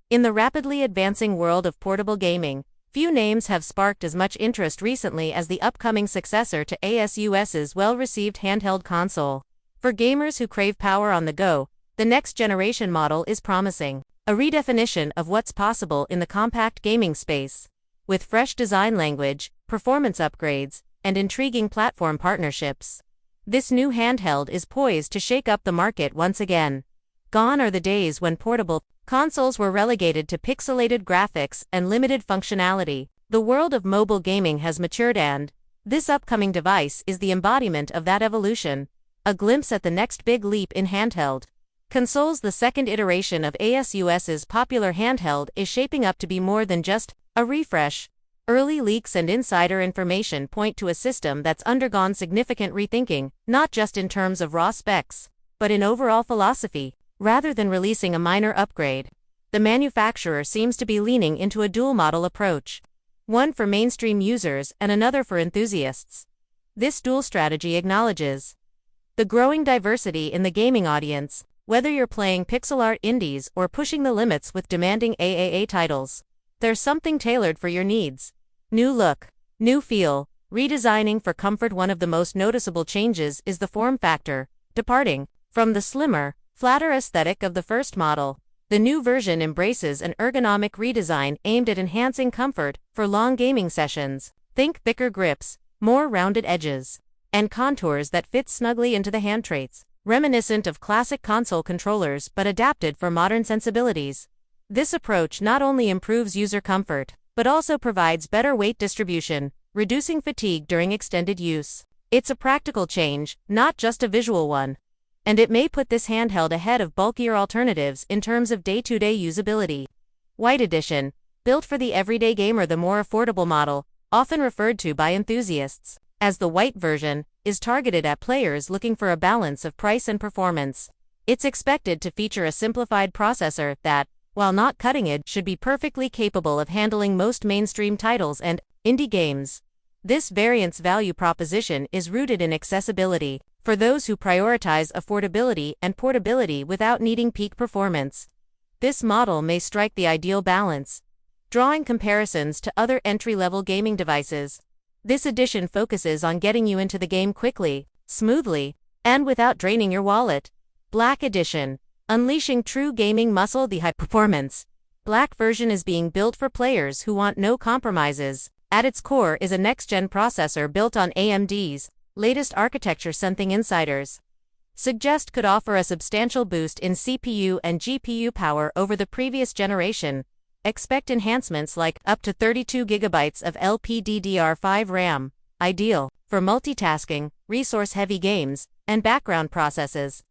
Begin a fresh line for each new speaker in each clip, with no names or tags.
In the rapidly advancing world of portable gaming, few names have sparked as much interest recently as the upcoming successor to ASUS's well-received handheld console. For gamers who crave power on the go, the next generation model is promising. A redefinition of what's possible in the compact gaming space. With fresh design language, performance upgrades, and intriguing platform partnerships, this new handheld is poised to shake up the market once again. Gone are the days when portable consoles were relegated to pixelated graphics and limited functionality. The world of mobile gaming has matured, and this upcoming device is the embodiment of that evolution. A glimpse at the next big leap in handheld consoles. The second iteration of ASUS's popular handheld is shaping up to be more than just a refresh. Early leaks and insider information point to a system that's undergone significant rethinking, not just in terms of raw specs, but in overall philosophy. Rather than releasing a minor upgrade, the manufacturer seems to be leaning into a dual-model approach. One for mainstream users and another for enthusiasts. This dual strategy acknowledges the growing diversity in the gaming audience, whether you're playing pixel art indies or pushing the limits with demanding AAA titles. There's something tailored for your needs. New look, new feel, redesigning for comfort. One of the most noticeable changes is the form factor, departing from the slimmer, flatter aesthetic of the first model. The new version embraces an ergonomic redesign aimed at enhancing comfort for long gaming sessions. Think thicker grips, more rounded edges, and contours that fit snugly into the hand traits, reminiscent of classic console controllers but adapted for modern sensibilities. This approach not only improves user comfort, but also provides better weight distribution, reducing fatigue during extended use. It's a practical change, not just a visual one. And it may put this handheld ahead of bulkier alternatives in terms of day-to-day usability. White Edition, built for the everyday gamer. The more affordable model, often referred to by enthusiasts as the white version, is targeted at players looking for a balance of price and performance. It's expected to feature a simplified processor that, while not cutting-edge, should be perfectly capable of handling most mainstream titles and indie games. This variant's value proposition is rooted in accessibility, for those who prioritize affordability and portability without needing peak performance. This model may strike the ideal balance. Drawing comparisons to other entry-level gaming devices, this edition focuses on getting you into the game quickly, smoothly, and without draining your wallet. Black Edition, unleashing true gaming muscle. The high-performance Black version is being built for players who want no compromises. At its core is a next-gen processor built on AMD's latest architecture. Something insiders suggest could offer a substantial boost in CPU and GPU power over the previous generation. Expect enhancements like up to 32 GB of LPDDR5 RAM, ideal for multitasking, resource-heavy games, and background processes.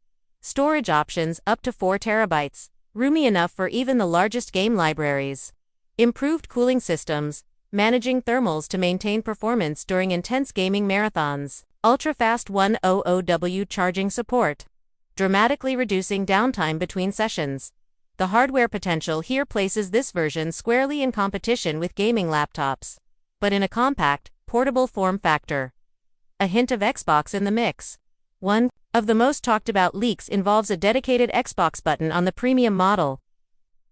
Storage options up to 4 TB, roomy enough for even the largest game libraries. Improved cooling systems, managing thermals to maintain performance during intense gaming marathons. Ultra-fast 100W charging support, dramatically reducing downtime between sessions. The hardware potential here places this version squarely in competition with gaming laptops, but in a compact, portable form factor. A hint of Xbox in the mix. One of the most talked about leaks involves a dedicated Xbox button on the premium model.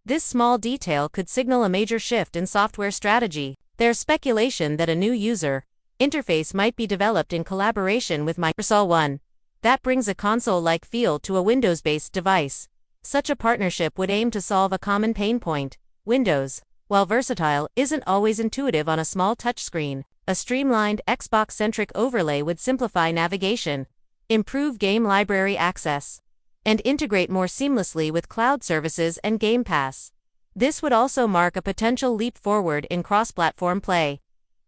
This small detail could signal a major shift in software strategy. There's speculation that a new user interface might be developed in collaboration with Microsoft One. That brings a console-like feel to a Windows-based device. Such a partnership would aim to solve a common pain point. Windows, while versatile, isn't always intuitive on a small touchscreen. A streamlined, Xbox-centric overlay would simplify navigation, improve game library access, and integrate more seamlessly with cloud services and Game Pass. This would also mark a potential leap forward in cross-platform play,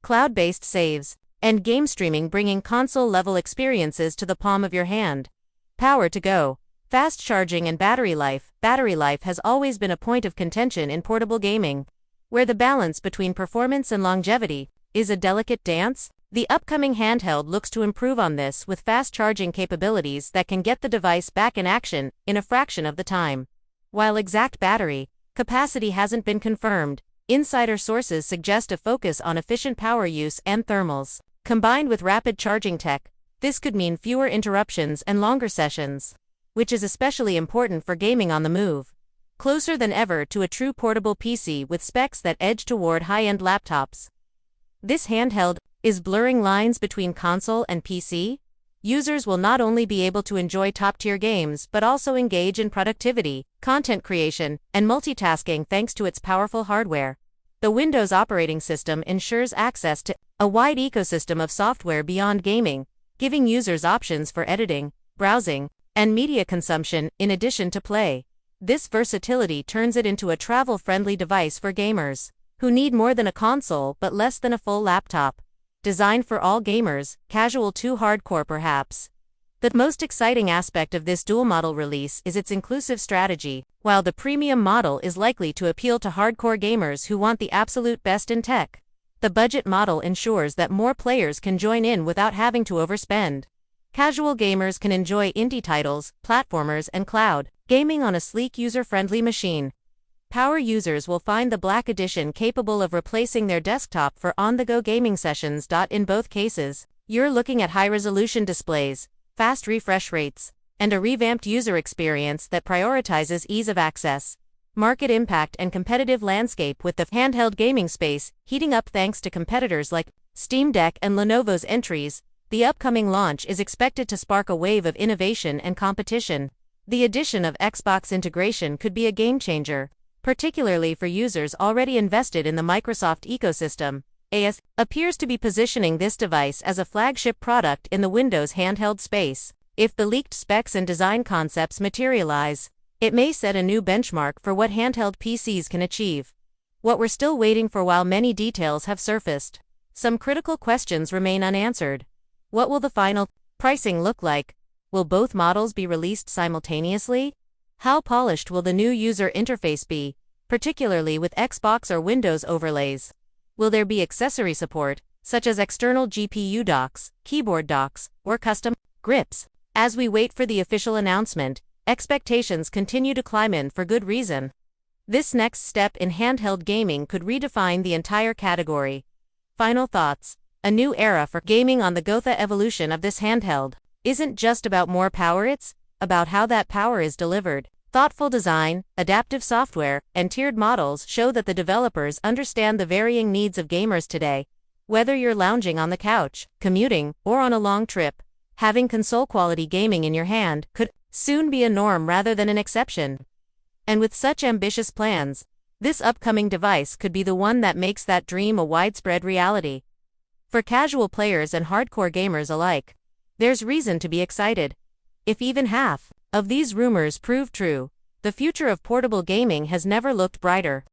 cloud-based saves, and game streaming, bringing console-level experiences to the palm of your hand. Power to go, fast charging, and battery life. Battery life has always been a point of contention in portable gaming, where the balance between performance and longevity is a delicate dance. The upcoming handheld looks to improve on this with fast charging capabilities that can get the device back in action in a fraction of the time. While exact battery capacity hasn't been confirmed, insider sources suggest a focus on efficient power use and thermals. Combined with rapid charging tech, this could mean fewer interruptions and longer sessions, which is especially important for gaming on the move. closer than ever to a true portable PC with specs that edge toward high-end laptops. This handheld is blurring lines between console and PC. Users will not only be able to enjoy top-tier games but also engage in productivity, content creation, and multitasking thanks to its powerful hardware. The Windows operating system ensures access to a wide ecosystem of software beyond gaming, giving users options for editing, browsing, and media consumption in addition to play. This versatility turns it into a travel-friendly device for gamers who need more than a console but less than a full laptop. Designed for all gamers, casual to hardcore perhaps. The most exciting aspect of this dual-model release is its inclusive strategy. While the premium model is likely to appeal to hardcore gamers who want the absolute best in tech, the budget model ensures that more players can join in without having to overspend. Casual gamers can enjoy indie titles, platformers, and cloud gaming on a sleek user-friendly machine. Power users will find the Black Edition capable of replacing their desktop for on-the-go gaming sessions. In both cases, you're looking at high-resolution displays, fast refresh rates, and a revamped user experience that prioritizes ease of access. Market impact and competitive landscape. With the handheld gaming space heating up thanks to competitors like Steam Deck and Lenovo's entries, the upcoming launch is expected to spark a wave of innovation and competition. The addition of Xbox integration could be a game-changer, particularly for users already invested in the Microsoft ecosystem. ASUS appears to be positioning this device as a flagship product in the Windows handheld space. If the leaked specs and design concepts materialize, it may set a new benchmark for what handheld PCs can achieve. What we're still waiting for. While many details have surfaced, some critical questions remain unanswered. What will the final pricing look like? Will both models be released simultaneously? How polished will the new user interface be, particularly with Xbox or Windows overlays? Will there be accessory support, such as external GPU docks, keyboard docks, or custom grips? As we wait for the official announcement, expectations continue to climb for good reason. This next step in handheld gaming could redefine the entire category. Final thoughts. A new era for gaming on the go. The evolution of this handheld isn't just about more power, it's about how that power is delivered. Thoughtful design, adaptive software, and tiered models show that the developers understand the varying needs of gamers today. Whether you're lounging on the couch, commuting, or on a long trip, having console-quality gaming in your hand could soon be a norm rather than an exception. And with such ambitious plans, this upcoming device could be the one that makes that dream a widespread reality. For casual players and hardcore gamers alike, there's reason to be excited. If even half of these rumors prove true, the future of portable gaming has never looked brighter.